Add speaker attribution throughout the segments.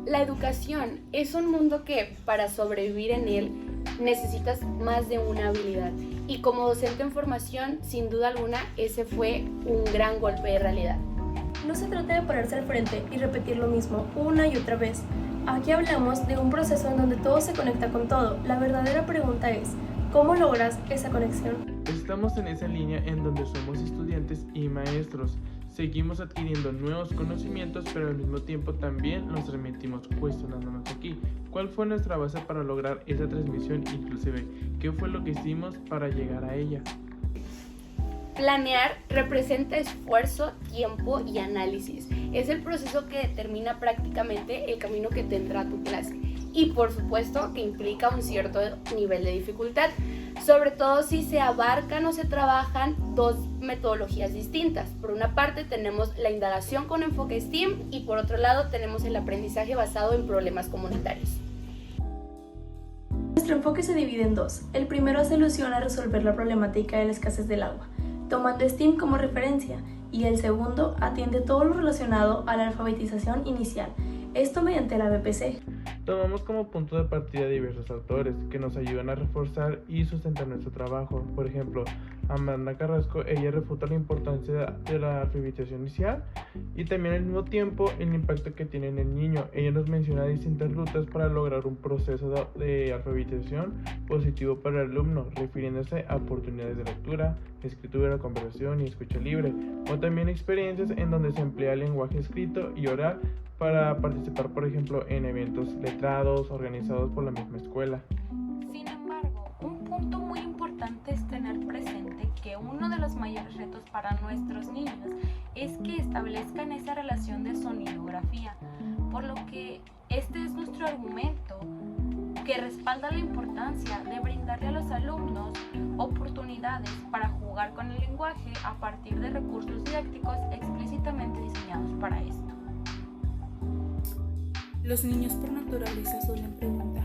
Speaker 1: La educación es un mundo que, para sobrevivir en él, necesitas más de una habilidad. Y como docente en formación, sin duda alguna, ese fue un gran golpe de realidad.
Speaker 2: No se trata de pararse al frente y repetir lo mismo una y otra vez. Aquí hablamos de un proceso en donde todo se conecta con todo. La verdadera pregunta es, ¿cómo logras esa conexión?
Speaker 3: Estamos en esa línea en donde somos estudiantes y maestros. Seguimos adquiriendo nuevos conocimientos, pero al mismo tiempo también nos remitimos cuestionándonos aquí. ¿Cuál fue nuestra base para lograr esa transmisión? Inclusive, ¿qué fue lo que hicimos para llegar a ella?
Speaker 1: Planear representa esfuerzo, tiempo y análisis. Es el proceso que determina prácticamente el camino que tendrá tu clase. Y por supuesto que implica un cierto nivel de dificultad, sobre todo si se abarcan o se trabajan dos metodologías distintas. Por una parte tenemos la indagación con enfoque STEAM y por otro lado tenemos el aprendizaje basado en problemas comunitarios.
Speaker 2: Nuestro enfoque se divide en dos. El primero hace alusión a resolver la problemática de la escasez del agua, tomando STEAM como referencia, y el segundo atiende todo lo relacionado a la alfabetización inicial, esto mediante la BPC.
Speaker 3: Tomamos como punto de partida diversos autores que nos ayudan a reforzar y sustentar nuestro trabajo. Por ejemplo, Amanda Carrasco, ella refuta la importancia de la alfabetización inicial y también al mismo tiempo el impacto que tiene en el niño. Ella nos menciona distintas rutas para lograr un proceso de alfabetización positivo para el alumno, refiriéndose a oportunidades de lectura, escritura, conversación y escucha libre, o también experiencias en donde se emplea el lenguaje escrito y oral para participar, por ejemplo, en eventos letrados organizados por la misma escuela.
Speaker 4: Sin embargo, un punto muy importante es tener presente que uno de los mayores retos para nuestros niños es que establezcan esa relación de sonidografía, por lo que este es nuestro argumento que respalda la importancia de brindarle a los alumnos oportunidades para jugar con el lenguaje a partir de recursos didácticos explícitamente diseñados para esto.
Speaker 5: Los niños por naturaleza suelen preguntar,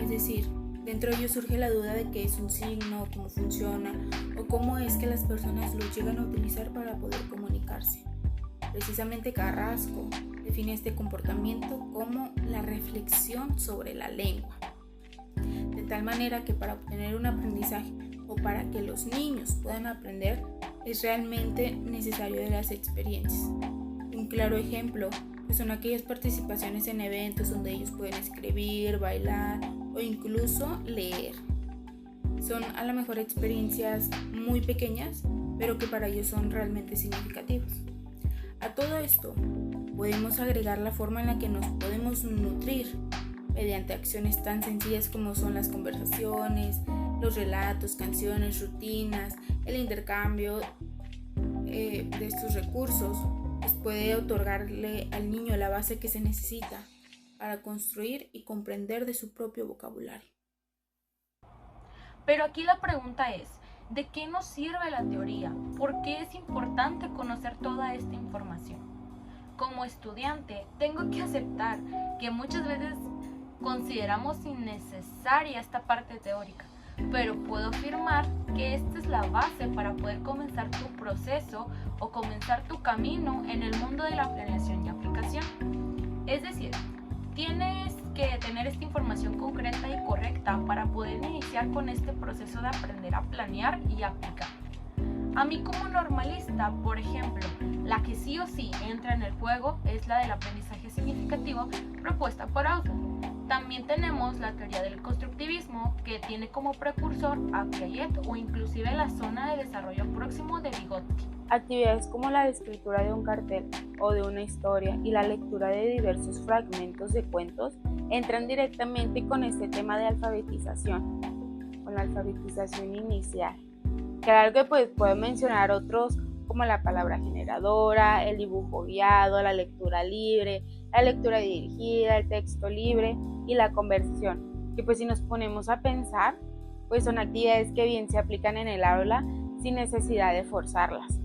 Speaker 5: es decir, dentro de ellos surge la duda de qué es un signo, cómo funciona o cómo es que las personas lo llegan a utilizar para poder comunicarse. Precisamente Carrasco define este comportamiento como la reflexión sobre la lengua, de tal manera que para obtener un aprendizaje o para que los niños puedan aprender es realmente necesario de las experiencias. Un claro ejemplo son aquellas participaciones en eventos donde ellos pueden escribir, bailar o incluso leer. Son a lo mejor experiencias muy pequeñas, pero que para ellos son realmente significativas. A todo esto podemos agregar la forma en la que nos podemos nutrir mediante acciones tan sencillas como son las conversaciones, los relatos, canciones, rutinas, el intercambio de estos recursos. Pues puede otorgarle al niño la base que se necesita para construir y comprender de su propio vocabulario.
Speaker 4: Pero aquí la pregunta es, ¿de qué nos sirve la teoría? ¿Por qué es importante conocer toda esta información? Como estudiante, tengo que aceptar que muchas veces consideramos innecesaria esta parte teórica, pero puedo afirmar que esta es la base para poder comenzar tu proceso o comenzar tu camino en el mundo de la planeación y aplicación. Es decir, tienes que tener esta información concreta y correcta para poder iniciar con este proceso de aprender a planear y aplicar. A mí como normalista, por ejemplo, la que sí o sí entra en el juego es la del aprendizaje significativo propuesta por Ausubel. También tenemos la teoría del constructivismo, que tiene como precursor a Piaget o inclusive la zona de desarrollo próximo de Vygotsky.
Speaker 6: Actividades como la escritura de un cartel o de una historia y la lectura de diversos fragmentos de cuentos entran directamente con este tema de alfabetización, con la alfabetización inicial. Claro que puedo mencionar otros como la palabra generadora, el dibujo guiado, la lectura libre, la lectura dirigida, el texto libre y la conversación, que pues si nos ponemos a pensar, pues son actividades que bien se aplican en el aula sin necesidad de forzarlas.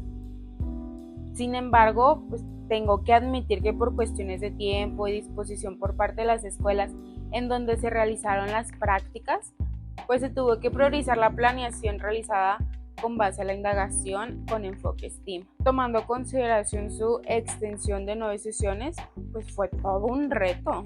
Speaker 6: Sin embargo, pues tengo que admitir que por cuestiones de tiempo y disposición por parte de las escuelas en donde se realizaron las prácticas, pues se tuvo que priorizar la planeación realizada con base a la indagación con enfoque STEAM. Tomando en consideración su extensión de 9 sesiones, pues fue todo un reto.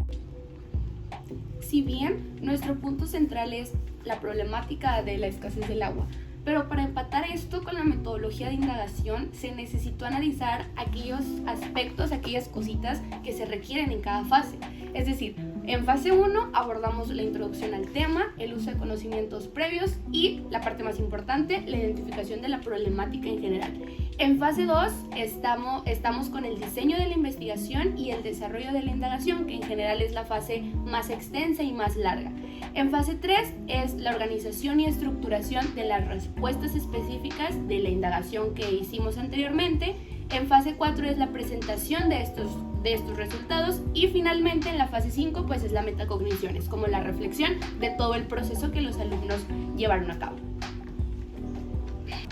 Speaker 1: Si bien nuestro punto central es la problemática de la escasez del agua, pero para empatar esto con la metodología de indagación se necesitó analizar aquellos aspectos, aquellas cositas que se requieren en cada fase. Es decir, en fase 1 abordamos la introducción al tema, el uso de conocimientos previos y, la parte más importante, la identificación de la problemática en general. En fase 2 estamos con el diseño de la investigación y el desarrollo de la indagación, que en general es la fase más extensa y más larga. En fase 3 es la organización y estructuración de las respuestas específicas de la indagación que hicimos anteriormente. En fase 4 es la presentación de estos resultados y finalmente en la fase 5 pues es la metacognición, es como la reflexión de todo el proceso que los alumnos llevaron a cabo.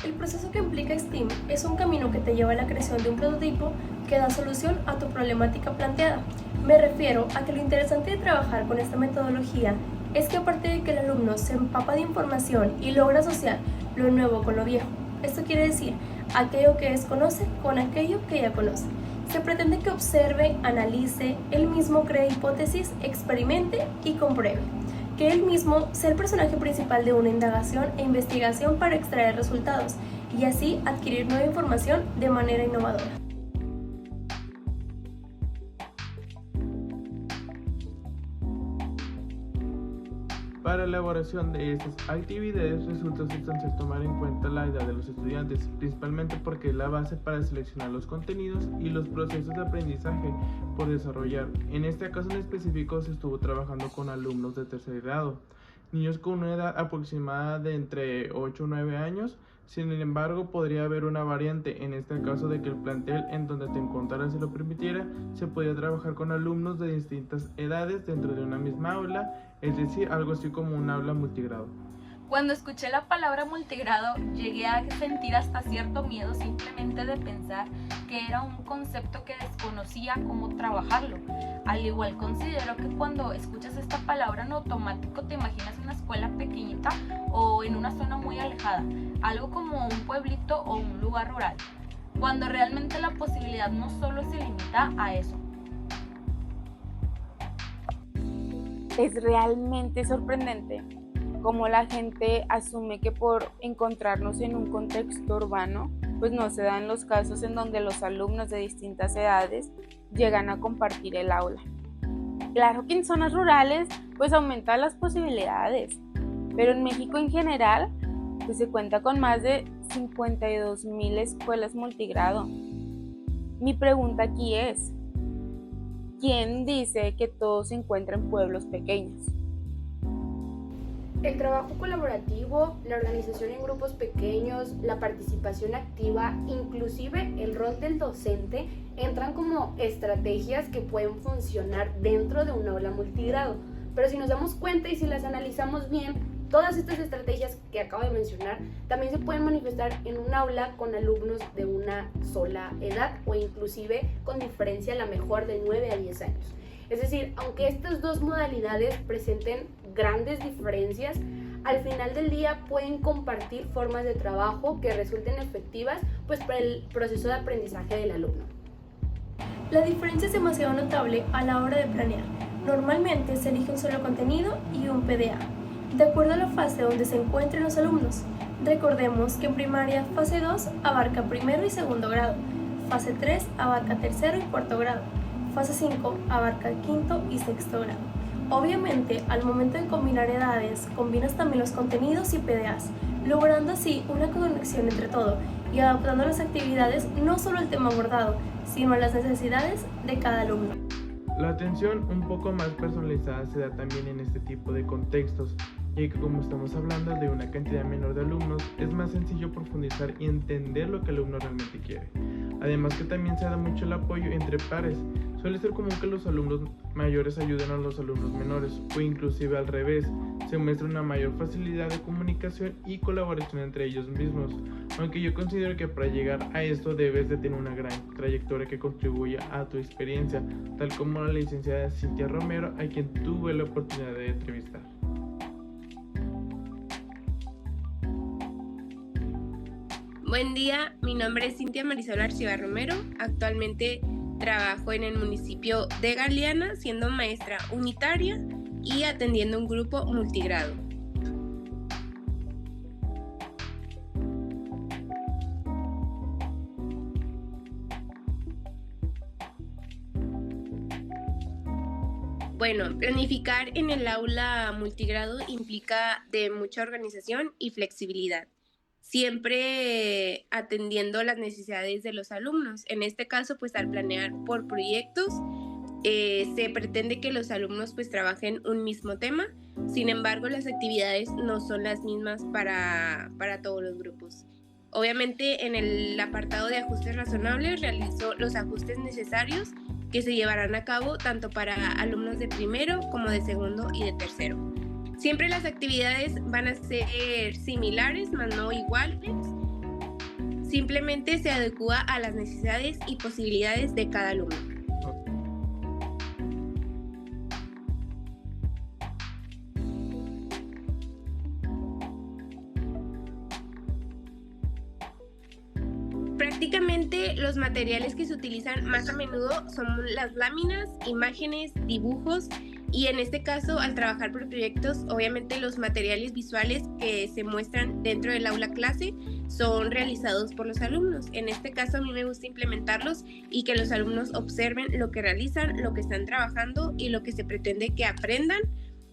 Speaker 2: El proceso que implica STEAM es un camino que te lleva a la creación de un prototipo que da solución a tu problemática planteada. Me refiero a que lo interesante de trabajar con esta metodología es que aparte de que el alumno se empapa de información y logra asociar lo nuevo con lo viejo, esto quiere decir aquello que desconoce con aquello que ya conoce. Se pretende que observe, analice, él mismo cree hipótesis, experimente y compruebe. Que él mismo sea el personaje principal de una indagación e investigación para extraer resultados y así adquirir nueva información de manera innovadora.
Speaker 3: Para la elaboración de estas actividades resulta sustancial tomar en cuenta la edad de los estudiantes, principalmente porque es la base para seleccionar los contenidos y los procesos de aprendizaje por desarrollar. En este caso en específico se estuvo trabajando con alumnos de tercer grado, niños con una edad aproximada de entre 8 o 9 años. Sin embargo, podría haber una variante en este caso de que el plantel en donde te encontraras, si lo permitiera, se podía trabajar con alumnos de distintas edades dentro de una misma aula, es decir, algo así como un aula multigrado.
Speaker 4: Cuando escuché la palabra multigrado, llegué a sentir hasta cierto miedo simplemente de pensar que era un concepto que desconocía cómo trabajarlo. Al igual considero que cuando escuchas esta palabra en automático te imaginas una escuela pequeñita o en una zona muy alejada, algo como un pueblito o un lugar rural, cuando realmente la posibilidad no solo se limita a eso.
Speaker 6: Es realmente sorprendente cómo la gente asume que por encontrarnos en un contexto urbano, pues no se dan los casos en donde los alumnos de distintas edades llegan a compartir el aula. Claro que en zonas rurales pues aumentan las posibilidades, pero en México en general pues se cuenta con más de 52,000 escuelas multigrado. Mi pregunta aquí es, ¿quién dice que todo se encuentra en pueblos pequeños?
Speaker 1: El trabajo colaborativo, la organización en grupos pequeños, la participación activa, inclusive el rol del docente, entran como estrategias que pueden funcionar dentro de un aula multigrado. Pero si nos damos cuenta y si las analizamos bien, todas estas estrategias que acabo de mencionar también se pueden manifestar en un aula con alumnos de una sola edad o inclusive con diferencia a la mejor de 9 a 10 años. Es decir, aunque estas dos modalidades presenten grandes diferencias, al final del día pueden compartir formas de trabajo que resulten efectivas pues, para el proceso de aprendizaje del alumno.
Speaker 2: La diferencia es demasiado notable a la hora de planear. Normalmente se elige un solo contenido y un PDA, de acuerdo a la fase donde se encuentren los alumnos. Recordemos que en primaria fase 2 abarca primero y segundo grado, fase 3 abarca tercero y cuarto grado, fase 5 abarca quinto y sexto grado. Obviamente, al momento de combinar edades, combinas también los contenidos y PDAs, logrando así una conexión entre todo y adaptando las actividades no solo al tema abordado, sino a las necesidades de cada alumno.
Speaker 3: La atención un poco más personalizada se da también en este tipo de contextos, ya que como estamos hablando de una cantidad menor de alumnos, es más sencillo profundizar y entender lo que el alumno realmente quiere. Además que también se da mucho el apoyo entre pares. Suele ser común que los alumnos mayores ayuden a los alumnos menores o inclusive al revés. Se muestra una mayor facilidad de comunicación y colaboración entre ellos mismos. Aunque yo considero que para llegar a esto debes de tener una gran trayectoria que contribuya a tu experiencia, tal como la licenciada Cintia Romero, a quien tuve la oportunidad de entrevistar.
Speaker 7: Buen día, mi nombre es Cintia Marisol Arcibar Romero. Actualmente trabajo en el municipio de Galeana siendo maestra unitaria y atendiendo un grupo multigrado. Bueno, planificar en el aula multigrado implica de mucha organización y flexibilidad, siempre atendiendo las necesidades de los alumnos. En este caso, pues al planear por proyectos, se pretende que los alumnos pues trabajen un mismo tema. Sin embargo, las actividades no son las mismas para todos los grupos. Obviamente, en el apartado de ajustes razonables realizo los ajustes necesarios que se llevarán a cabo tanto para alumnos de primero como de segundo y de tercero. Siempre las actividades van a ser similares, mas no iguales. Simplemente se adecúa a las necesidades y posibilidades de cada alumno. Prácticamente los materiales que se utilizan más a menudo son las láminas, imágenes, dibujos y en este caso al trabajar por proyectos obviamente los materiales visuales que se muestran dentro del aula clase son realizados por los alumnos. En este caso a mí me gusta implementarlos y que los alumnos observen lo que realizan, lo que están trabajando y lo que se pretende que aprendan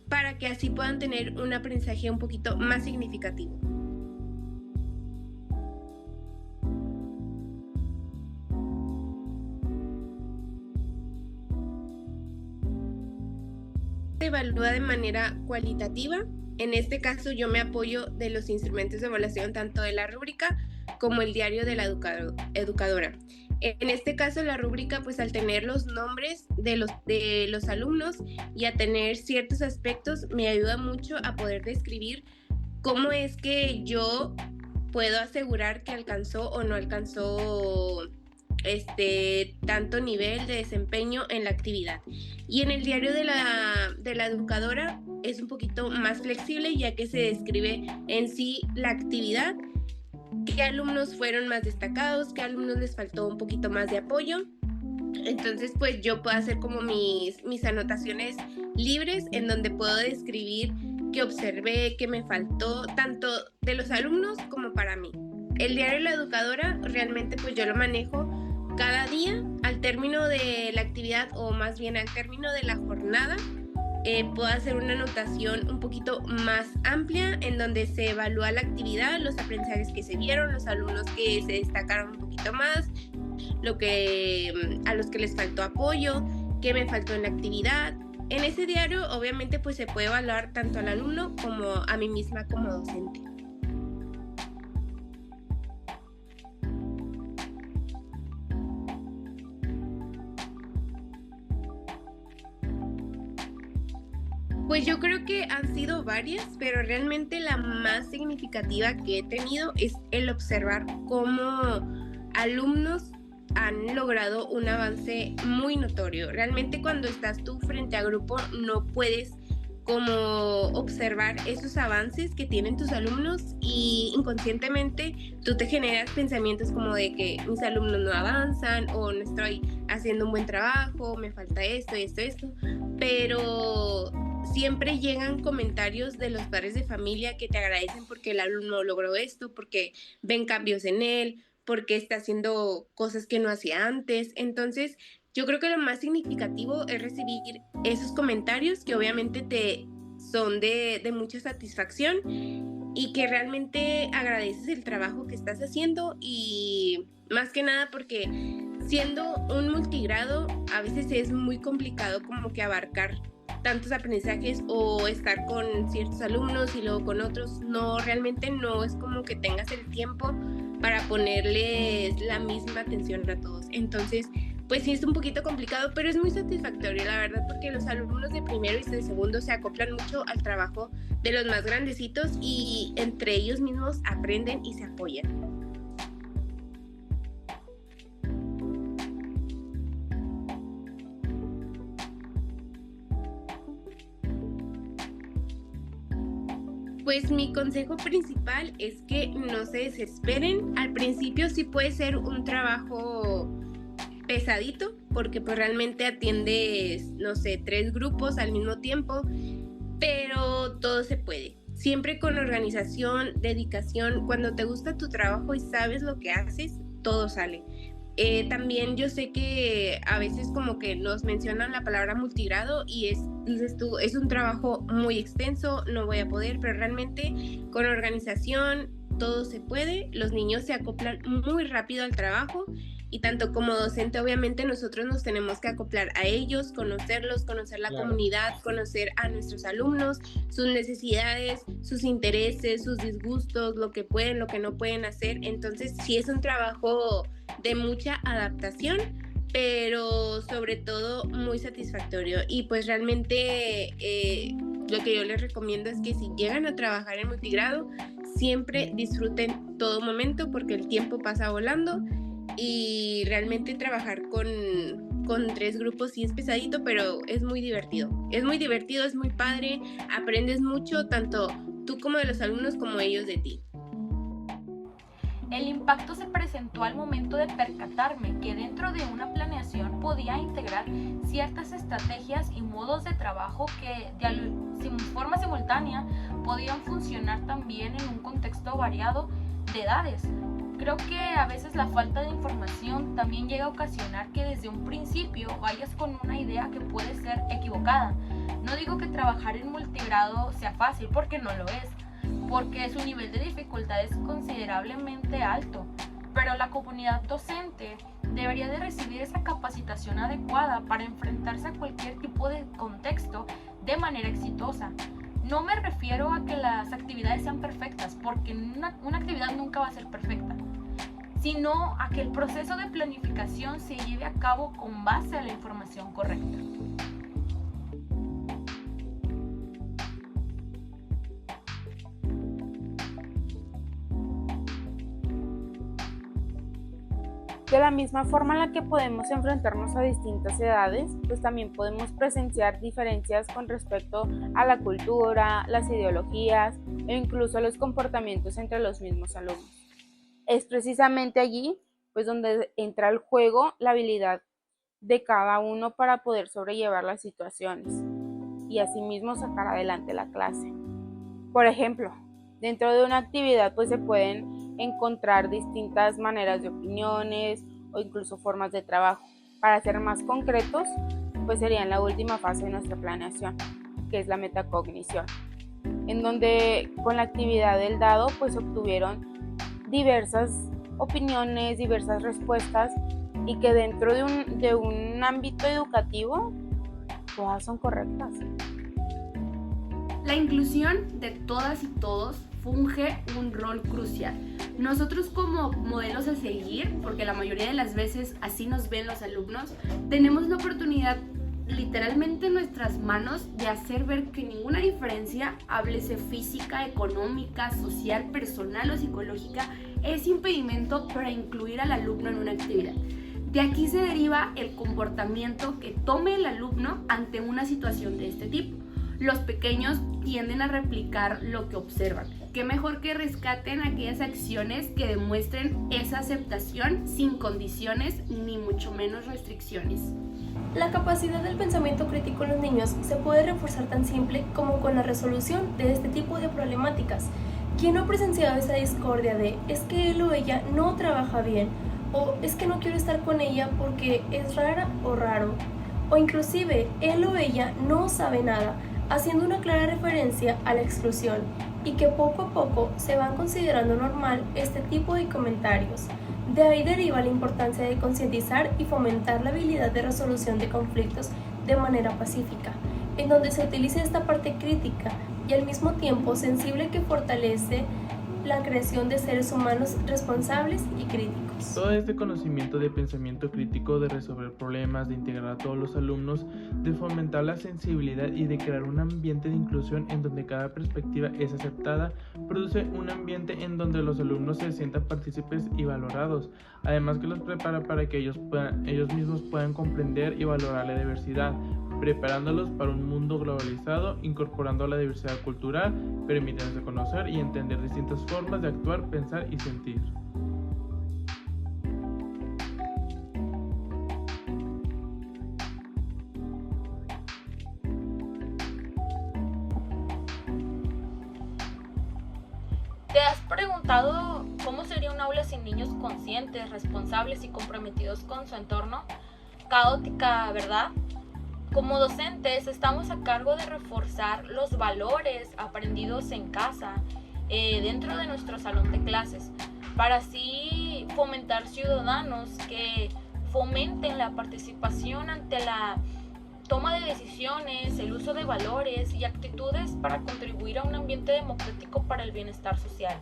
Speaker 7: para que así puedan tener un aprendizaje un poquito más significativo. Se evalúa de manera cualitativa. En este caso yo me apoyo de los instrumentos de evaluación tanto de la rúbrica como el diario de la educadora. En este caso la rúbrica pues al tener los nombres de los alumnos y a tener ciertos aspectos me ayuda mucho a poder describir cómo es que yo puedo asegurar que alcanzó o no alcanzó tanto nivel de desempeño en la actividad. Y en el diario de la educadora es un poquito más flexible ya que se describe en sí la actividad, qué alumnos fueron más destacados, qué alumnos les faltó un poquito más de apoyo. Entonces pues yo puedo hacer como mis anotaciones libres en donde puedo describir qué observé, qué me faltó, tanto de los alumnos como para mí. El diario de la educadora realmente pues yo lo manejo cada día al término de la actividad o más bien al término de la jornada. Puedo hacer una anotación un poquito más amplia en donde se evalúa la actividad, los aprendizajes que se vieron, los alumnos que se destacaron un poquito más, a los que les faltó apoyo, qué me faltó en la actividad. En ese diario obviamente pues se puede evaluar tanto al alumno como a mí misma como docente. Pues yo creo que han sido varias, pero realmente la más significativa que he tenido es el observar cómo alumnos han logrado un avance muy notorio. Realmente cuando estás tú frente a grupo no puedes como observar esos avances que tienen tus alumnos y inconscientemente tú te generas pensamientos como de que mis alumnos no avanzan o no estoy haciendo un buen trabajo, me falta esto, pero siempre llegan comentarios de los padres de familia que te agradecen porque el alumno logró esto, porque ven cambios en él, porque está haciendo cosas que no hacía antes. Entonces, yo creo que lo más significativo es recibir esos comentarios que obviamente son de mucha satisfacción y que realmente agradeces el trabajo que estás haciendo y más que nada porque siendo un multigrado a veces es muy complicado como que abarcar tantos aprendizajes o estar con ciertos alumnos y luego con otros. No, realmente no es como que tengas el tiempo para ponerles la misma atención a todos. Entonces, pues sí es un poquito complicado, pero es muy satisfactorio, la verdad, porque los alumnos de primero y de segundo se acoplan mucho al trabajo de los más grandecitos y entre ellos mismos aprenden y se apoyan. Pues Pues mi consejo principal es que no se desesperen. Al principio sí puede ser un trabajo pesadito, porque pues realmente atiendes, no sé, 3 grupos al mismo tiempo, pero todo se puede. Siempre con organización, dedicación, cuando te gusta tu trabajo y sabes lo que haces, todo sale. También yo sé que a veces como que nos mencionan la palabra multigrado y dices tú, es un trabajo muy extenso, no voy a poder, pero realmente con organización todo se puede. Los niños se acoplan muy rápido al trabajo y tanto como docente obviamente nosotros nos tenemos que acoplar a ellos, conocerlos, conocer la comunidad, conocer a nuestros alumnos, sus necesidades, sus intereses, sus disgustos, lo que pueden, lo que no pueden hacer. Entonces sí es un trabajo de mucha adaptación, pero sobre todo muy satisfactorio. Y pues realmente lo que yo les recomiendo es que si llegan a trabajar en multigrado, siempre disfruten todo momento porque el tiempo pasa volando y realmente trabajar con 3 grupos sí es pesadito, pero es muy divertido. Es muy divertido, es muy padre, aprendes mucho, tanto tú como de los alumnos como ellos de ti.
Speaker 4: El impacto se presentó al momento de percatarme que dentro de una planeación podía integrar ciertas estrategias y modos de trabajo que de forma simultánea podían funcionar también en un contexto variado de edades. Creo que a veces la falta de información también llega a ocasionar que desde un principio vayas con una idea que puede ser equivocada. No digo que trabajar en multigrado sea fácil, porque no lo es, porque su nivel de dificultad es considerablemente alto, pero la comunidad docente debería de recibir esa capacitación adecuada para enfrentarse a cualquier tipo de contexto de manera exitosa. No me refiero a que las actividades sean perfectas, porque una actividad nunca va a ser perfecta, sino a que el proceso de planificación se lleve a cabo con base a la información correcta.
Speaker 6: De la misma forma en la que podemos enfrentarnos a distintas edades, pues también podemos presenciar diferencias con respecto a la cultura, las ideologías e incluso los comportamientos entre los mismos alumnos. Es precisamente allí pues donde entra el juego la habilidad de cada uno para poder sobrellevar las situaciones y asimismo sacar adelante la clase. Por ejemplo, dentro de una actividad pues se pueden encontrar distintas maneras de opiniones o incluso formas de trabajo. Para ser más concretos, pues sería en la última fase de nuestra planeación, que es la metacognición, en donde con la actividad del dado pues obtuvieron diversas opiniones, diversas respuestas y que dentro de un ámbito educativo todas son correctas.
Speaker 1: La inclusión de todas y todos funge un rol crucial. Nosotros como modelos a seguir, porque la mayoría de las veces así nos ven los alumnos, tenemos la oportunidad literalmente en nuestras manos de hacer ver que ninguna diferencia, háblese física, económica, social, personal o psicológica, es impedimento para incluir al alumno en una actividad. De aquí se deriva el comportamiento que tome el alumno ante una situación de este tipo. Los pequeños tienden a replicar lo que observan. Qué mejor que rescaten aquellas acciones que demuestren esa aceptación sin condiciones ni mucho menos restricciones.
Speaker 2: La capacidad del pensamiento crítico en los niños se puede reforzar tan simple como con la resolución de este tipo de problemáticas. ¿Quién no ha presenciado esa discordia de es que él o ella no trabaja bien o es que no quiero estar con ella porque es rara o raro? O inclusive él o ella no sabe nada, haciendo una clara referencia a la exclusión y que poco a poco se van considerando normal este tipo de comentarios. De ahí deriva la importancia de concientizar y fomentar la habilidad de resolución de conflictos de manera pacífica, en donde se utilice esta parte crítica y al mismo tiempo sensible que fortalece la creación de seres humanos responsables y críticos.
Speaker 3: Todo este conocimiento de pensamiento crítico, de resolver problemas, de integrar a todos los alumnos, de fomentar la sensibilidad y de crear un ambiente de inclusión en donde cada perspectiva es aceptada, produce un ambiente en donde los alumnos se sientan partícipes y valorados, además que los prepara para que ellos mismos puedan comprender y valorar la diversidad, preparándolos para un mundo globalizado, incorporando la diversidad cultural, permitiéndose conocer y entender distintas formas de actuar, pensar y sentir.
Speaker 4: ¿Te has preguntado cómo sería un aula sin niños conscientes, responsables y comprometidos con su entorno? Caótica, ¿verdad? Como docentes estamos a cargo de reforzar los valores aprendidos en casa, dentro de nuestro salón de clases, para así fomentar ciudadanos que fomenten la participación ante la toma de decisiones, el uso de valores y actitudes para contribuir a un ambiente democrático para el bienestar social.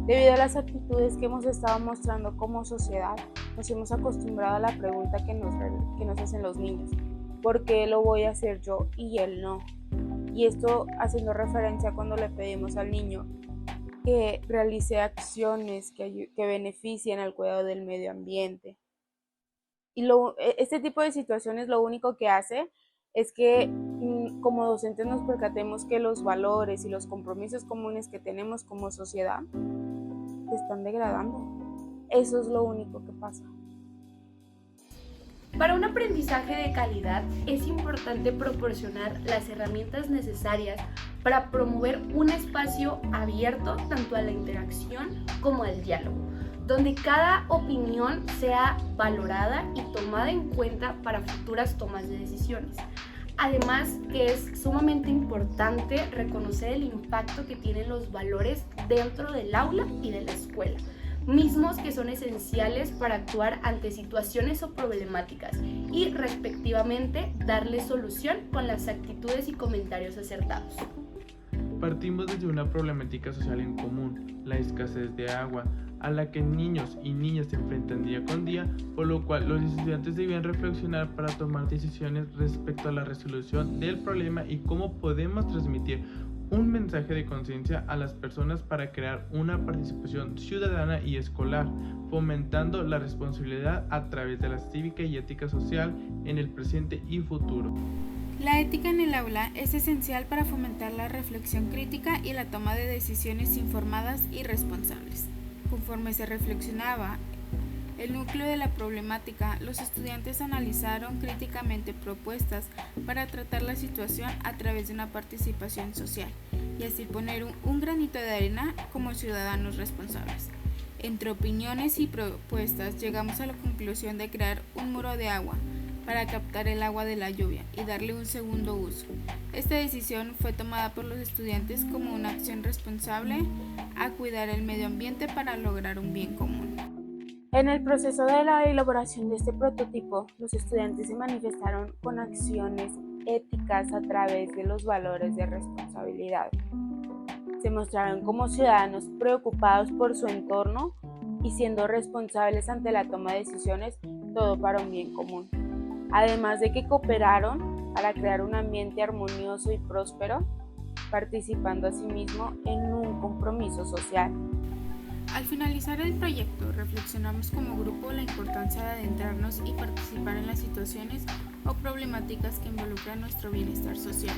Speaker 6: Debido a las actitudes que hemos estado mostrando como sociedad, nos hemos acostumbrado a la pregunta que nos hacen los niños: ¿por qué lo voy a hacer yo y él no? Y esto haciendo referencia cuando le pedimos al niño que realice acciones que beneficien al cuidado del medio ambiente. Y este tipo de situaciones lo único que hace es que como docentes nos percatemos que los valores y los compromisos comunes que tenemos como sociedad se están degradando. Eso es lo único que pasa.
Speaker 1: Para un aprendizaje de calidad es importante proporcionar las herramientas necesarias para promover un espacio abierto tanto a la interacción como al diálogo, donde cada opinión sea valorada y tomada en cuenta para futuras tomas de decisiones. Además, que es sumamente importante reconocer el impacto que tienen los valores dentro del aula y de la escuela, mismos que son esenciales para actuar ante situaciones o problemáticas y, respectivamente, darle solución con las actitudes y comentarios acertados.
Speaker 3: Partimos desde una problemática social en común, la escasez de agua, a la que niños y niñas se enfrentan día con día, por lo cual los estudiantes debían reflexionar para tomar decisiones respecto a la resolución del problema y cómo podemos transmitir un mensaje de conciencia a las personas para crear una participación ciudadana y escolar, fomentando la responsabilidad a través de la cívica y ética social en el presente y futuro.
Speaker 5: La ética en el aula es esencial para fomentar la reflexión crítica y la toma de decisiones informadas y responsables. Conforme se reflexionaba el núcleo de la problemática, los estudiantes analizaron críticamente propuestas para tratar la situación a través de una participación social y así poner un granito de arena como ciudadanos responsables. Entre opiniones y propuestas llegamos a la conclusión de crear un muro de agua para captar el agua de la lluvia y darle un segundo uso. Esta decisión fue tomada por los estudiantes como una acción responsable a cuidar el medio ambiente para lograr un bien común.
Speaker 6: En el proceso de la elaboración de este prototipo, los estudiantes se manifestaron con acciones éticas a través de los valores de responsabilidad. Se mostraron como ciudadanos preocupados por su entorno y siendo responsables ante la toma de decisiones, todo para un bien común. Además de que cooperaron para crear un ambiente armonioso y próspero, participando asimismo en un compromiso social.
Speaker 5: Al finalizar el proyecto, reflexionamos como grupo la importancia de adentrarnos y participar en las situaciones o problemáticas que involucran nuestro bienestar social.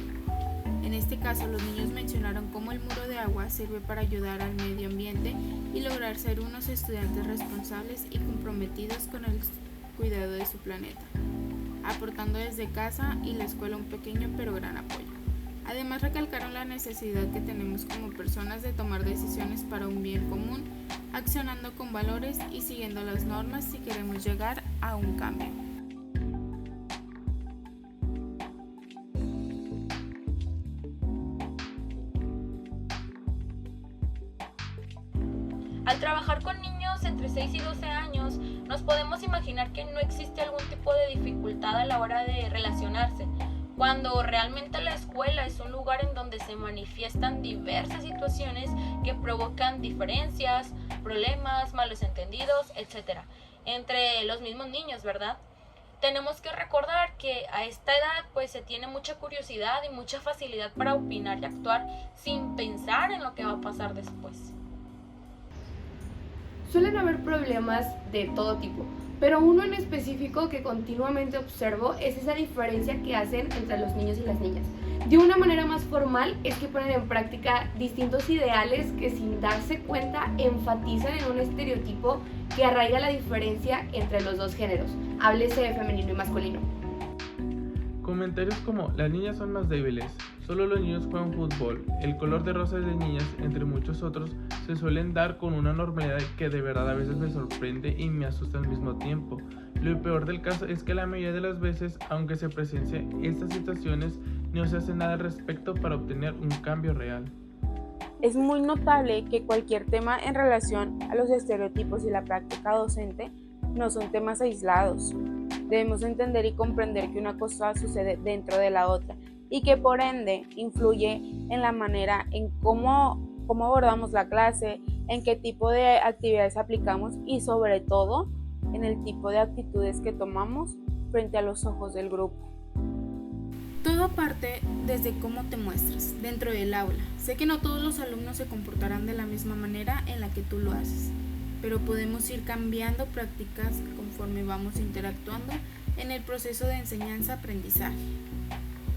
Speaker 5: En este caso, los niños mencionaron cómo el muro de agua sirve para ayudar al medio ambiente y lograr ser unos estudiantes responsables y comprometidos con el cuidado de su planeta, aportando desde casa y la escuela un pequeño pero gran apoyo. Además, recalcaron la necesidad que tenemos como personas de tomar decisiones para un bien común, accionando con valores y siguiendo las normas si queremos llegar a un cambio.
Speaker 4: Al trabajar con niños entre 6 y 12 años, nos podemos imaginar que no existe algún tipo de dificultad a la hora de relacionarse, cuando realmente la escuela es un lugar en donde se manifiestan diversas situaciones que provocan diferencias, problemas, malos entendidos, etc. entre los mismos niños, ¿verdad? Tenemos que recordar que a esta edad pues se tiene mucha curiosidad y mucha facilidad para opinar y actuar sin pensar en lo que va a pasar después.
Speaker 1: Suelen haber problemas de todo tipo, pero uno en específico que continuamente observo es esa diferencia que hacen entre los niños y las niñas. De una manera más formal es que ponen en práctica distintos ideales que sin darse cuenta enfatizan en un estereotipo que arraiga la diferencia entre los dos géneros, háblese de femenino y masculino.
Speaker 3: Comentarios como las niñas son más débiles, solo los niños juegan fútbol, el color de rosa de niñas, entre muchos otros, se suelen dar con una normalidad que de verdad a veces me sorprende y me asusta al mismo tiempo. Lo peor del caso es que la mayoría de las veces, aunque se presencien estas situaciones, no se hace nada al respecto para obtener un cambio real.
Speaker 6: Es muy notable que cualquier tema en relación a los estereotipos y la práctica docente no son temas aislados. Debemos entender y comprender que una cosa sucede dentro de la otra y que por ende influye en la manera en cómo abordamos la clase, en qué tipo de actividades aplicamos y sobre todo en el tipo de actitudes que tomamos frente a los ojos del grupo.
Speaker 5: Todo parte desde cómo te muestras dentro del aula. Sé que no todos los alumnos se comportarán de la misma manera en la que tú lo haces, pero podemos ir cambiando prácticas conforme vamos interactuando en el proceso de enseñanza-aprendizaje,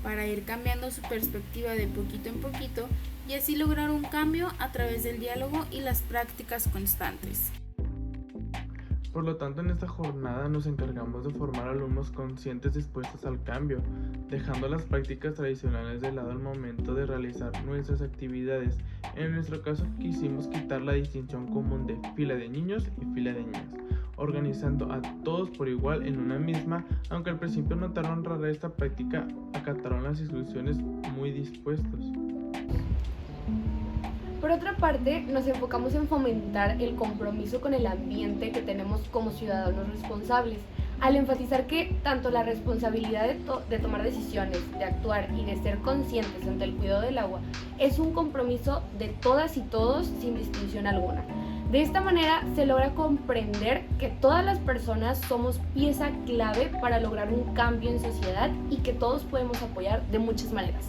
Speaker 5: para ir cambiando su perspectiva de poquito en poquito y así lograr un cambio a través del diálogo y las prácticas constantes.
Speaker 3: Por lo tanto, en esta jornada nos encargamos de formar alumnos conscientes dispuestos al cambio, dejando las prácticas tradicionales de lado al momento de realizar nuestras actividades. En nuestro caso, quisimos quitar la distinción común de fila de niños y fila de niñas, organizando a todos por igual en una misma, aunque al principio notaron rara esta práctica, acataron las instrucciones muy dispuestos.
Speaker 1: Por otra parte, nos enfocamos en fomentar el compromiso con el ambiente que tenemos como ciudadanos responsables, al enfatizar que tanto la responsabilidad de tomar decisiones, de actuar y de ser conscientes ante el cuidado del agua es un compromiso de todas y todos sin distinción alguna. De esta manera se logra comprender que todas las personas somos pieza clave para lograr un cambio en sociedad y que todos podemos apoyar de muchas maneras.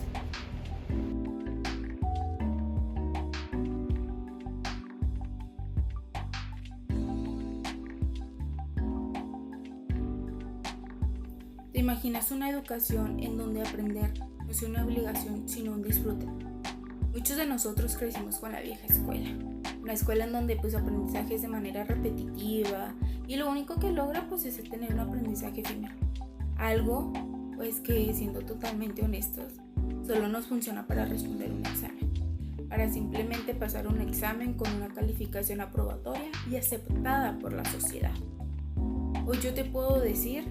Speaker 5: ¿Te imaginas una educación en donde aprender no sea una obligación sino un disfrute? Muchos de nosotros crecimos con la vieja escuela, una escuela en donde aprendizaje es de manera repetitiva y lo único que logra es tener un aprendizaje efímero. Algo que, siendo totalmente honestos, solo nos funciona para responder un examen, para simplemente pasar un examen con una calificación aprobatoria y aceptada por la sociedad. Hoy yo te puedo decir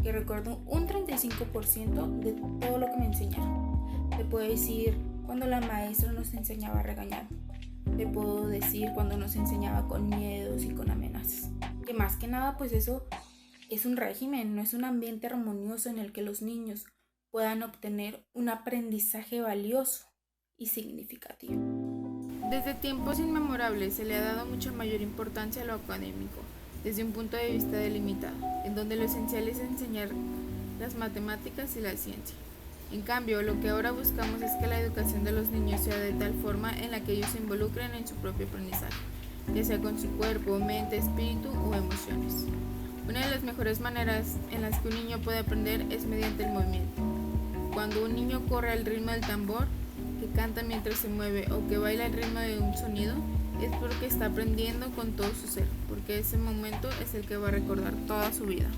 Speaker 5: que recuerdo un 35% de todo lo que me enseñaron. Te puedo decir cuando la maestra nos enseñaba a regañar. Te puedo decir cuando nos enseñaba con miedos y con amenazas. Que más que nada eso es un régimen, no es un ambiente armonioso en el que los niños puedan obtener un aprendizaje valioso y significativo. Desde tiempos inmemorables se le ha dado mucha mayor importancia a lo académico, desde un punto de vista delimitado, en donde lo esencial es enseñar las matemáticas y la ciencia. En cambio, lo que ahora buscamos es que la educación de los niños sea de tal forma en la que ellos se involucren en su propio aprendizaje, ya sea con su cuerpo, mente, espíritu o emociones. Una de las mejores maneras en las que un niño puede aprender es mediante el movimiento. Cuando un niño corre al ritmo del tambor, que canta mientras se mueve o que baila al ritmo de un sonido, es porque está aprendiendo con todo su ser, porque ese momento es el que va a recordar toda su vida.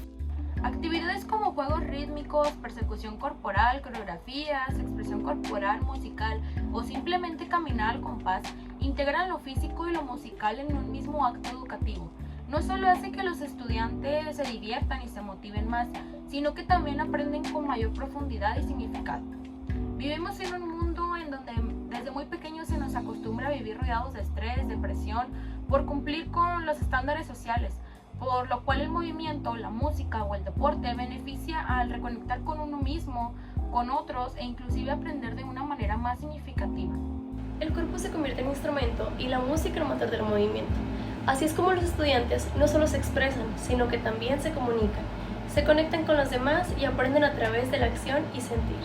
Speaker 4: Actividades como juegos rítmicos, persecución corporal, coreografías, expresión corporal, musical o simplemente caminar al compás integran lo físico y lo musical en un mismo acto educativo. No solo hace que los estudiantes se diviertan y se motiven más, sino que también aprenden con mayor profundidad y significado. Vivimos en un mundo en donde desde muy pequeños se nos acostumbra a vivir rodeados de estrés, depresión, por cumplir con los estándares sociales, por lo cual el movimiento, la música o el deporte beneficia al reconectar con uno mismo, con otros e inclusive aprender de una manera más significativa.
Speaker 2: El cuerpo se convierte en instrumento y la música en motor del movimiento. Así es como los estudiantes no solo se expresan, sino que también se comunican, se conectan con los demás y aprenden a través de la acción y sentir.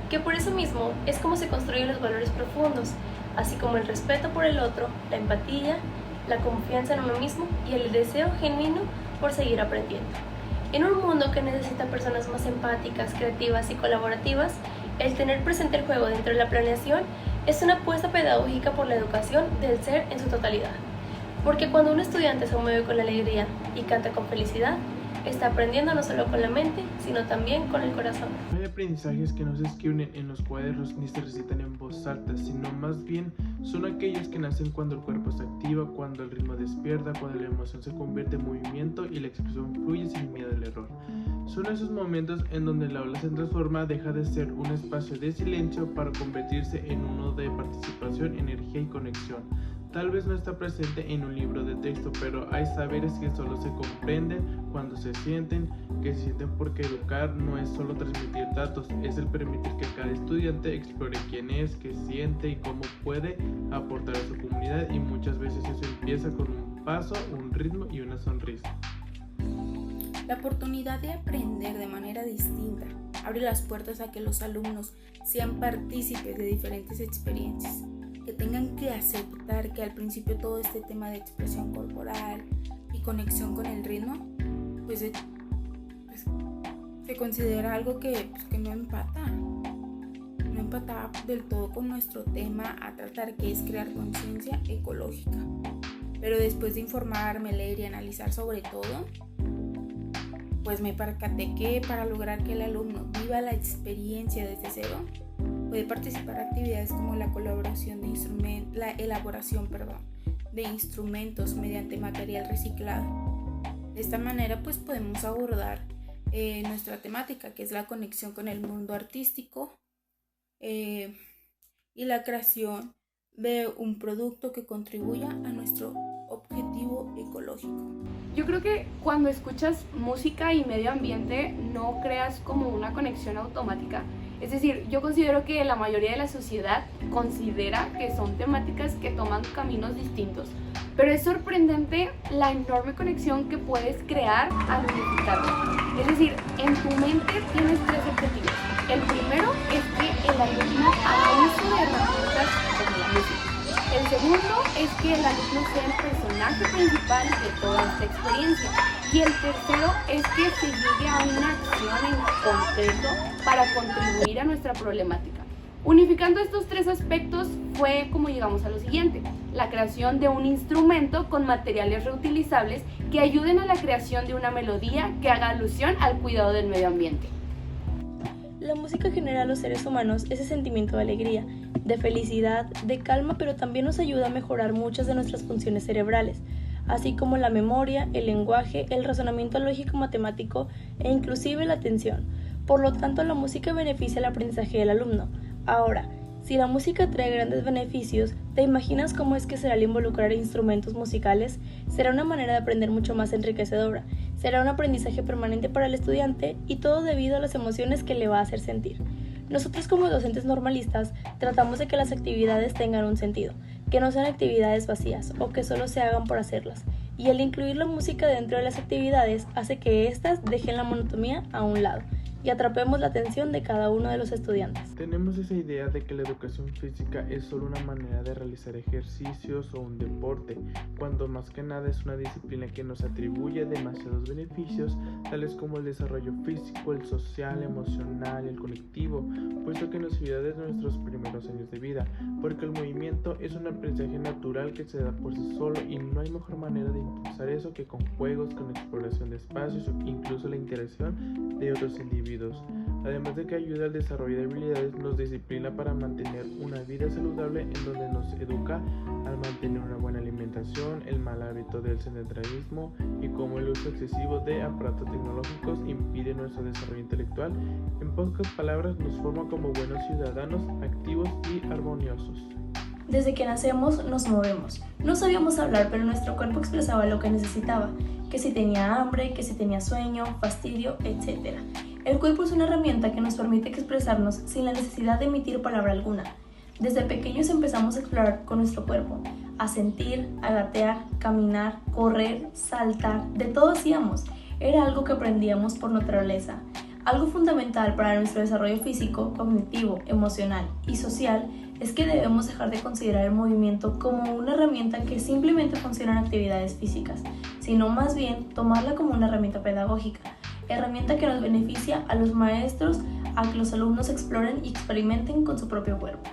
Speaker 2: Que por eso mismo es como se construyen los valores profundos, así como el respeto por el otro, la empatía, la confianza en uno mismo y el deseo genuino por seguir aprendiendo. En un mundo que necesita personas más empáticas, creativas y colaborativas, el tener presente el juego dentro de la planeación es una apuesta pedagógica por la educación del ser en su totalidad. Porque cuando un estudiante se mueve con alegría y canta con felicidad, está aprendiendo no solo con la mente, sino también con el corazón.
Speaker 3: Hay aprendizajes que no se escriben en los cuadernos ni se recitan en voz alta, sino más bien son aquellos que nacen cuando el cuerpo se activa, cuando el ritmo despierta, cuando la emoción se convierte en movimiento y la expresión fluye sin miedo al error. Son esos momentos en donde el aula se transforma, deja de ser un espacio de silencio para convertirse en uno de participación, energía y conexión. Tal vez no está presente en un libro de texto, pero hay saberes que solo se comprenden cuando se sienten, porque educar no es solo transmitir datos, es el permitir que cada estudiante explore quién es, qué siente y cómo puede aportar a su comunidad, y muchas veces eso empieza con un paso, un ritmo y una sonrisa.
Speaker 5: La oportunidad de aprender de manera distinta abre las puertas a que los alumnos sean partícipes de diferentes experiencias, que tengan que aceptar que al principio todo este tema de expresión corporal y conexión con el ritmo pues se considera algo que no empata del todo con nuestro tema a tratar, que es crear conciencia ecológica. Pero después de informarme, leer y analizar sobre todo, pues me percaté que para lograr que el alumno viva la experiencia desde cero, puede participar en actividades como la elaboración de instrumentos mediante material reciclado. De esta manera pues podemos abordar nuestra temática, que es la conexión con el mundo artístico y la creación de un producto que contribuya a nuestro objetivo ecológico.
Speaker 1: Yo creo que cuando escuchas música y medio ambiente no creas como una conexión automática. Es decir, yo considero que la mayoría de la sociedad considera que son temáticas que toman caminos distintos, pero es sorprendente la enorme conexión que puedes crear al unificarlo. Es decir, en tu mente tienes 3 objetivos. El primero es que el alumno haga uso de herramientas como la música. El segundo es que el alumno sea el personaje principal de toda esta experiencia. Y el tercero es que se llegue a una acción en concreto para contribuir a nuestra problemática. Unificando estos 3 aspectos fue como llegamos a lo siguiente: la creación de un instrumento con materiales reutilizables que ayuden a la creación de una melodía que haga alusión al cuidado del medio ambiente.
Speaker 2: La música genera a los seres humanos ese sentimiento de alegría, de felicidad, de calma, pero también nos ayuda a mejorar muchas de nuestras funciones cerebrales, así como la memoria, el lenguaje, el razonamiento lógico-matemático e inclusive la atención. Por lo tanto, la música beneficia el aprendizaje del alumno. Ahora, si la música trae grandes beneficios, ¿te imaginas cómo es que será el involucrar instrumentos musicales? Será una manera de aprender mucho más enriquecedora. Será un aprendizaje permanente para el estudiante, y todo debido a las emociones que le va a hacer sentir. Nosotros como docentes normalistas tratamos de que las actividades tengan un sentido, que no sean actividades vacías o que solo se hagan por hacerlas. Y el incluir la música dentro de las actividades hace que éstas dejen la monotonía a un lado y atrapemos la atención de cada uno de los estudiantes.
Speaker 3: Tenemos esa idea de que la educación física es solo una manera de realizar ejercicios o un deporte, cuando más que nada es una disciplina que nos atribuye demasiados beneficios, tales como el desarrollo físico, el social, emocional, el colectivo, puesto que nos ayuda desde nuestros primeros años de vida, porque el movimiento es un aprendizaje natural que se da por sí solo, y no hay mejor manera de impulsar eso que con juegos, con exploración de espacios o incluso la interacción de otros individuos. Además de que ayuda al desarrollo de habilidades, nos disciplina para mantener una vida saludable, en donde nos educa al mantener una buena alimentación, el mal hábito del sedentarismo y cómo el uso excesivo de aparatos tecnológicos impide nuestro desarrollo intelectual. En pocas palabras, nos forma como buenos ciudadanos activos y armoniosos.
Speaker 2: Desde que nacemos nos movemos. No sabíamos hablar, pero nuestro cuerpo expresaba lo que necesitaba, que si tenía hambre, que si tenía sueño, fastidio, etc. El cuerpo es una herramienta que nos permite expresarnos sin la necesidad de emitir palabra alguna. Desde pequeños empezamos a explorar con nuestro cuerpo, a sentir, a gatear, caminar, correr, saltar, de todo hacíamos. Era algo que aprendíamos por naturaleza. Algo fundamental para nuestro desarrollo físico, cognitivo, emocional y social es que debemos dejar de considerar el movimiento como una herramienta que simplemente funciona en actividades físicas, sino más bien tomarla como una herramienta pedagógica, herramienta que nos beneficia a los maestros a que los alumnos exploren y experimenten con su propio cuerpo.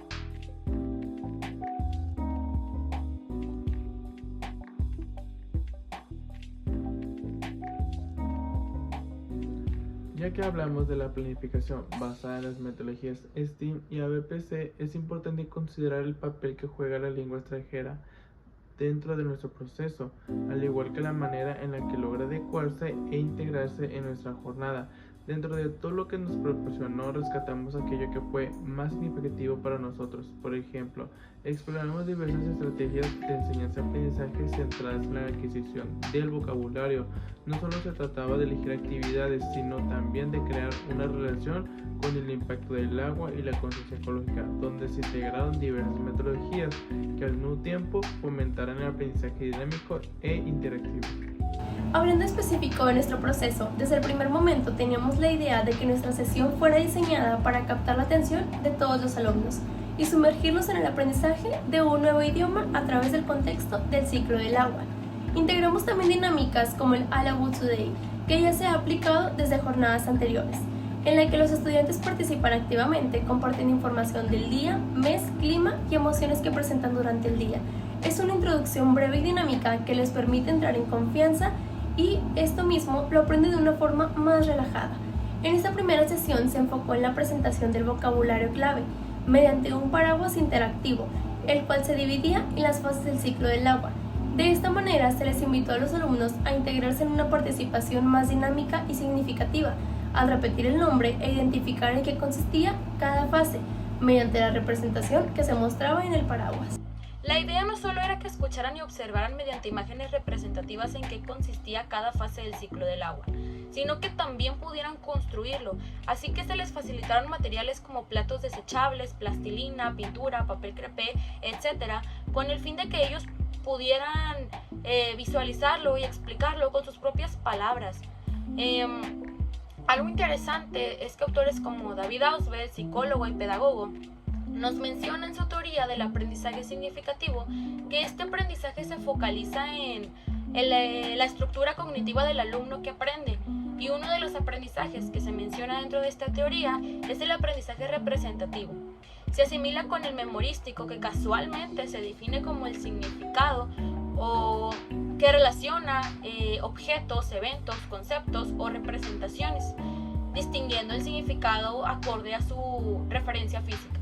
Speaker 3: Ya que hablamos de la planificación basada en las metodologías STEAM y ABPC, es importante considerar el papel que juega la lengua extranjera dentro de nuestro proceso, al igual que la manera en la que logra adecuarse e integrarse en nuestra jornada. Dentro de todo lo que nos proporcionó, rescatamos aquello que fue más significativo para nosotros. Por ejemplo, exploramos diversas estrategias de enseñanza-aprendizaje centradas en la adquisición del vocabulario. No solo se trataba de elegir actividades, sino también de crear una relación con el impacto del agua y la conciencia ecológica, donde se integraron diversas metodologías que al mismo tiempo fomentaran el aprendizaje dinámico e interactivo.
Speaker 2: Hablando específico de nuestro proceso, desde el primer momento teníamos la idea de que nuestra sesión fuera diseñada para captar la atención de todos los alumnos y sumergirlos en el aprendizaje de un nuevo idioma a través del contexto del ciclo del agua. Integramos también dinámicas como el All About Today, que ya se ha aplicado desde jornadas anteriores, en la que los estudiantes participan activamente, compartiendo información del día, mes, clima y emociones que presentan durante el día. Es una introducción breve y dinámica que les permite entrar en confianza y esto mismo lo aprenden de una forma más relajada. En esta primera sesión se enfocó en la presentación del vocabulario clave mediante un paraguas interactivo, el cual se dividía en las fases del ciclo del agua. De esta manera se les invitó a los alumnos a integrarse en una participación más dinámica y significativa, al repetir el nombre e identificar en qué consistía cada fase, mediante la representación que se mostraba en el paraguas.
Speaker 4: La idea no solo era que escucharan y observaran mediante imágenes representativas en qué consistía cada fase del ciclo del agua, sino que también pudieran construirlo, así que se les facilitaron materiales como platos desechables, plastilina, pintura, papel crepé, etc., con el fin de que ellos pudieran visualizarlo y explicarlo con sus propias palabras. Algo interesante es que autores como David Ausubel, psicólogo y pedagogo, nos menciona en su teoría del aprendizaje significativo que este aprendizaje se focaliza en la estructura cognitiva del alumno que aprende, y uno de los aprendizajes que se menciona dentro de esta teoría es el aprendizaje representativo. Se asimila con el memorístico, que casualmente se define como el significado o que relaciona objetos, eventos, conceptos o representaciones, distinguiendo el significado acorde a su referencia física.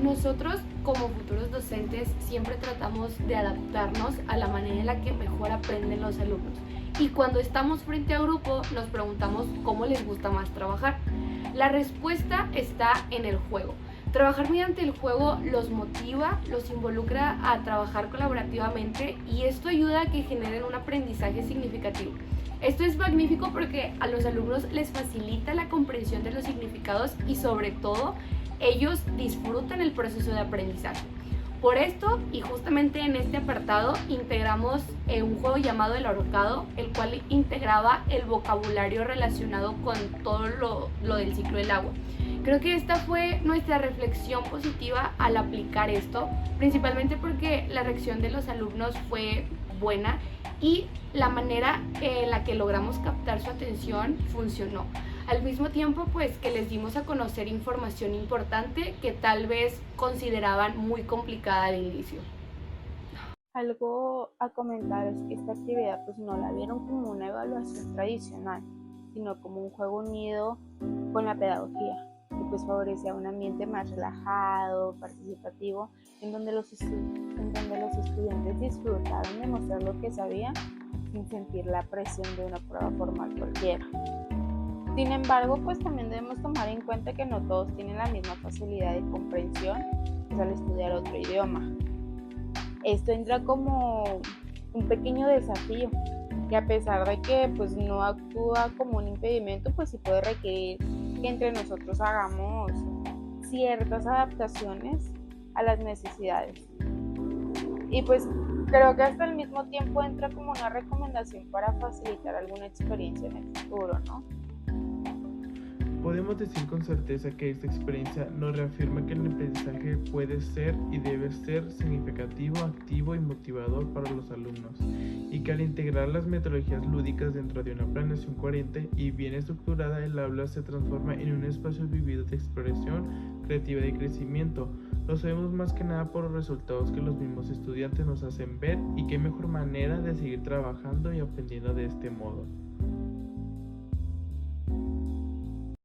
Speaker 1: Nosotros, como futuros docentes, siempre tratamos de adaptarnos a la manera en la que mejor aprenden los alumnos. Y cuando estamos frente a grupo, nos preguntamos cómo les gusta más trabajar. La respuesta está en el juego. Trabajar mediante el juego los motiva, los involucra a trabajar colaborativamente y esto ayuda a que generen un aprendizaje significativo. Esto es magnífico porque a los alumnos les facilita la comprensión de los significados y sobre todo ellos disfrutan el proceso de aprendizaje. Por esto, y justamente en este apartado, integramos un juego llamado El Ahorcado, el cual integraba el vocabulario relacionado con todo lo del ciclo del agua. Creo que esta fue nuestra reflexión positiva al aplicar esto, principalmente porque la reacción de los alumnos fue buena y la manera en la que logramos captar su atención funcionó. Al mismo tiempo, pues que les dimos a conocer información importante que tal vez consideraban muy complicada al inicio.
Speaker 6: Algo a comentar es que esta actividad pues no la vieron como una evaluación tradicional, sino como un juego unido con la pedagogía, que pues favorecía un ambiente más relajado, participativo, en donde los estudiantes disfrutaron de mostrar lo que sabían sin sentir la presión de una prueba formal cualquiera. Sin embargo, pues también debemos tomar en cuenta que no todos tienen la misma facilidad de comprensión al estudiar otro idioma. Esto entra como un pequeño desafío, que a pesar de que pues no actúa como un impedimento, pues sí puede requerir que entre nosotros hagamos ciertas adaptaciones a las necesidades. Y pues creo que hasta al mismo tiempo entra como una recomendación para facilitar alguna experiencia en el futuro, ¿no?
Speaker 3: Podemos decir con certeza que esta experiencia nos reafirma que el aprendizaje puede ser y debe ser significativo, activo y motivador para los alumnos, y que al integrar las metodologías lúdicas dentro de una planeación coherente y bien estructurada, el aula se transforma en un espacio vivido de expresión creativa y crecimiento. Lo sabemos más que nada por los resultados que los mismos estudiantes nos hacen ver, y qué mejor manera de seguir trabajando y aprendiendo de este modo.